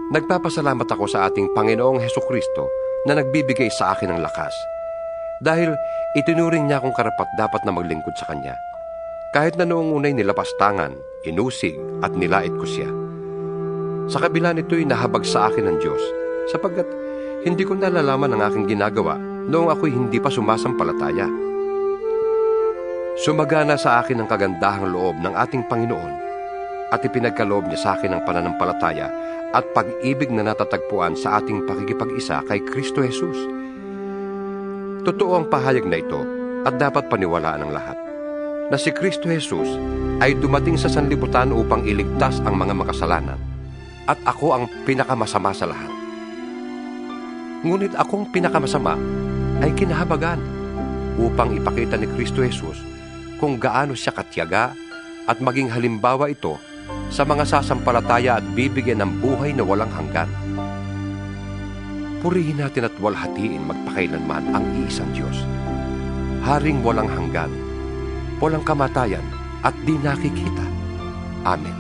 Nagpapasalamat ako sa ating Panginoong Hesukristo na nagbibigay sa akin ng lakas. Dahil itinuring niya akong karapat-dapat na maglingkod sa Kanya. Kahit na noong unay nilapastangan, inusig at nilait ko siya. Sa kabila nito'y nahabag sa akin ng Diyos, sapagkat hindi ko nalalaman ang aking ginagawa noong ako'y hindi pa sumasampalataya. Sumagana sa akin ang kagandahang loob ng ating Panginoon at ipinagkaloob niya sa akin ang pananampalataya at pag-ibig na natatagpuan sa ating pakikipag-isa kay Kristo Jesus. Totoo ang pahayag na ito at dapat paniwalaan ng lahat, na si Kristo Jesus ay dumating sa sanlibutan upang iligtas ang mga makasalanan, at ako ang pinakamasama sa lahat. Ngunit akong pinakamasama ay kinahabagan upang ipakita ni Kristo Jesus kung gaano siya katiyaga at maging halimbawa ito sa mga sasampalataya at bibigyan ng buhay na walang hanggan. Purihin natin at walhatiin magpakailanman ang iisang Diyos, Haring walang hanggan, walang kamatayan at di nakikita. Amen.